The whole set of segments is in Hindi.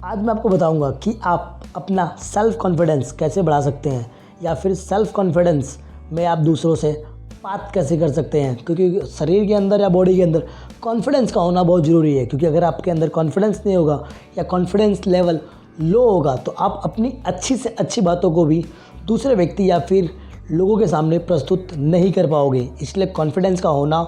आज मैं आपको बताऊंगा कि आप अपना सेल्फ कॉन्फिडेंस कैसे बढ़ा सकते हैं या फिर सेल्फ कॉन्फिडेंस में आप दूसरों से बात कैसे कर सकते हैं। क्योंकि शरीर के अंदर या बॉडी के अंदर कॉन्फिडेंस का होना बहुत ज़रूरी है। क्योंकि अगर आपके अंदर कॉन्फिडेंस नहीं होगा या कॉन्फिडेंस लेवल लो होगा तो आप अपनी अच्छी से अच्छी बातों को भी दूसरे व्यक्ति या फिर लोगों के सामने प्रस्तुत नहीं कर पाओगे। इसलिए कॉन्फिडेंस का होना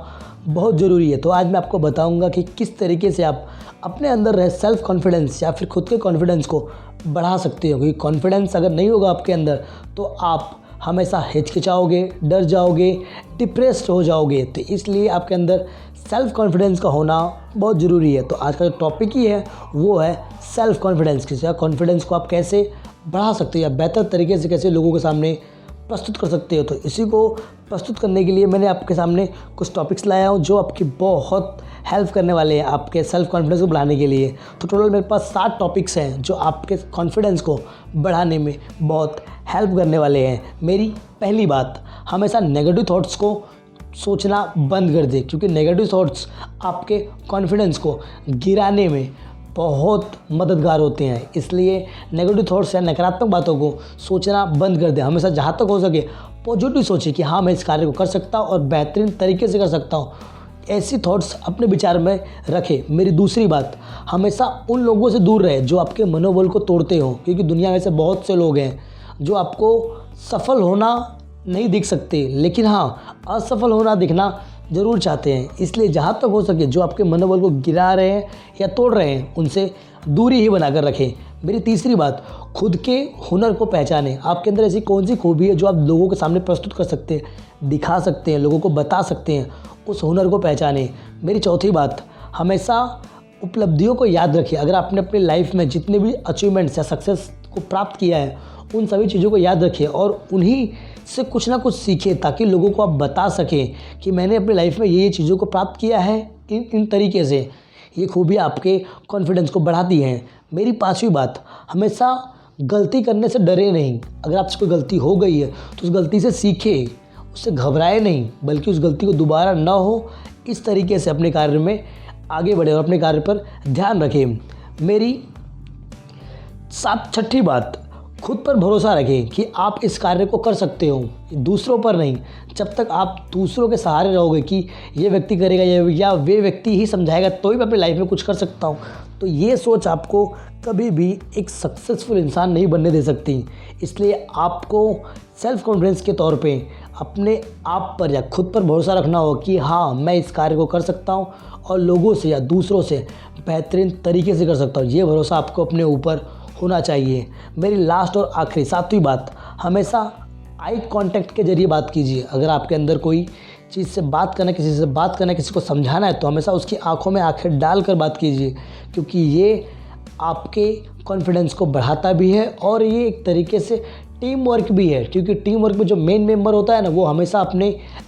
बहुत ज़रूरी है। तो आज मैं आपको बताऊंगा कि किस तरीके से आप अपने अंदर रहे सेल्फ कॉन्फिडेंस या फिर खुद के कॉन्फिडेंस को बढ़ा सकते हो। क्योंकि कॉन्फिडेंस अगर नहीं होगा आपके अंदर तो आप हमेशा हिचकिचाओगे, डर जाओगे, डिप्रेस्ड हो जाओगे। तो इसलिए आपके अंदर सेल्फ कॉन्फिडेंस का होना बहुत ज़रूरी है। तो आज का जो टॉपिक ही है वो है सेल्फ कॉन्फिडेंस। किसी कॉन्फिडेंस को आप कैसे बढ़ा सकते हो या बेहतर तरीके से कैसे लोगों के सामने प्रस्तुत कर सकते हो। तो इसी को प्रस्तुत करने के लिए मैंने आपके सामने कुछ टॉपिक्स लाया हूँ जो आपकी बहुत हेल्प करने वाले हैं आपके सेल्फ कॉन्फिडेंस को बढ़ाने के लिए। तो टोटल मेरे पास 7 टॉपिक्स हैं जो आपके कॉन्फिडेंस को बढ़ाने में बहुत हेल्प करने वाले हैं। मेरी पहली बात, हमेशा नेगेटिव थॉट्स को सोचना बंद कर दें। क्योंकि नेगेटिव थॉट्स आपके कॉन्फिडेंस को गिराने में बहुत मददगार होते हैं। इसलिए नेगेटिव थॉट्स या नकारात्मक बातों को सोचना बंद कर दें। हमेशा जहाँ तक हो सके पॉजिटिव सोचें कि हाँ, मैं इस कार्य को कर सकता हूँ और बेहतरीन तरीके से कर सकता हूँ। ऐसी थॉट्स अपने विचार में रखें। मेरी दूसरी बात, हमेशा उन लोगों से दूर रहे जो आपके मनोबल को तोड़ते हो। क्योंकि दुनिया में से बहुत से लोग हैं जो आपको सफल होना नहीं दिख सकते, लेकिन हाँ, असफल होना दिखना ज़रूर चाहते हैं। इसलिए जहाँ तक हो सके जो आपके मनोबल को गिरा रहे हैं या तोड़ रहे हैं उनसे दूरी ही बनाकर रखें। मेरी तीसरी बात, खुद के हुनर को पहचानें। आपके अंदर ऐसी कौन सी खूबी है जो आप लोगों के सामने प्रस्तुत कर सकते हैं, दिखा सकते हैं, लोगों को बता सकते हैं, उस हुनर को पहचानें। मेरी चौथी बात, हमेशा उपलब्धियों को याद रखिए। अगर आपने अपनी लाइफ में जितने भी अचीवमेंट्स या सक्सेस को प्राप्त किया है उन सभी चीज़ों को याद रखिए और उन्हीं से कुछ ना कुछ सीखिए ताकि लोगों को आप बता सकें कि मैंने अपनी लाइफ में ये चीज़ों को प्राप्त किया है इन तरीके से। ये खूबी आपके कॉन्फिडेंस को बढ़ाती हैं। मेरी 5वीं बात, हमेशा गलती करने से डरे नहीं। अगर आपसे कोई गलती हो गई है तो उस गलती से सीखें, उससे घबराए नहीं, बल्कि उस गलती को दोबारा ना हो इस तरीके से अपने कार्य में आगे बढ़े और अपने कार्य पर ध्यान रखें। मेरी 6ठी बात, खुद पर भरोसा रखें कि आप इस कार्य को कर सकते हो, दूसरों पर नहीं। जब तक आप दूसरों के सहारे रहोगे कि ये व्यक्ति करेगा या वे व्यक्ति ही समझाएगा तो ही मैं अपनी लाइफ में कुछ कर सकता हूँ, तो ये सोच आपको कभी भी एक सक्सेसफुल इंसान नहीं बनने दे सकती। इसलिए आपको सेल्फ कॉन्फिडेंस के तौर पे अपने आप पर या खुद पर भरोसा रखना हो कि हाँ, मैं इस कार्य को कर सकता हूँ और लोगों से या दूसरों से बेहतरीन तरीके से कर सकता हूँ। ये भरोसा आपको अपने ऊपर होना चाहिए। मेरी लास्ट और आखिरी 7वीं बात, हमेशा आई कांटेक्ट के जरिए बात कीजिए। अगर आपके अंदर कोई चीज़ से बात करना, किसी से बात करना, किसी को समझाना है तो हमेशा उसकी आंखों में आंखें डालकर बात कीजिए। क्योंकि ये आपके कॉन्फिडेंस को बढ़ाता भी है और ये एक तरीके से टीम वर्क भी है। क्योंकि टीम वर्क में जो मेन मेंबर होता है ना, वो हमेशा अपने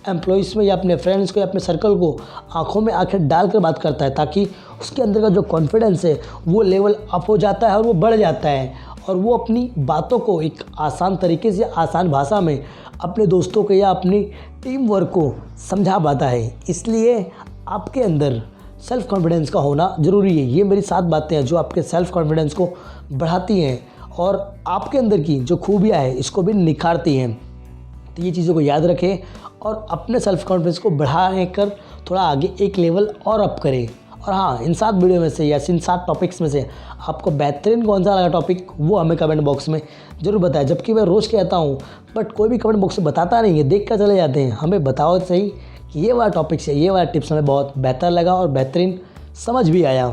एम्प्लॉइज़ में या अपने फ्रेंड्स को या अपने सर्कल को आंखों में आंखें डालकर बात करता है ताकि उसके अंदर का जो कॉन्फिडेंस है वो लेवल अप हो जाता है और वो बढ़ जाता है और वो अपनी बातों को एक आसान तरीके से, आसान भाषा में अपने दोस्तों को या अपनी टीम वर्क को समझा पाता है। इसलिए आपके अंदर सेल्फ कॉन्फिडेंस का होना ज़रूरी है। ये मेरी 7 बातें हैं जो आपके सेल्फ कॉन्फिडेंस को बढ़ाती हैं और आपके अंदर की जो खूबियाँ हैं इसको भी निखारती हैं। तो ये चीज़ों को याद रखें और अपने सेल्फ कॉन्फिडेंस को बढ़ाने कर थोड़ा आगे एक लेवल और अप करें। और हाँ, इन 7 वीडियो में से या इन 7 टॉपिक्स में से आपको बेहतरीन कौन सा लगा टॉपिक वो हमें कमेंट बॉक्स में ज़रूर बताएं। जबकि मैं रोज़ कहता हूँ बट कोई भी कमेंट बॉक्स में बताता नहीं है, देख कर चले जाते हैं। हमें बताओ सही कि ये वाला टॉपिक से ये वाला टिप्स हमें बहुत बेहतर लगा और बेहतरीन समझ भी आया।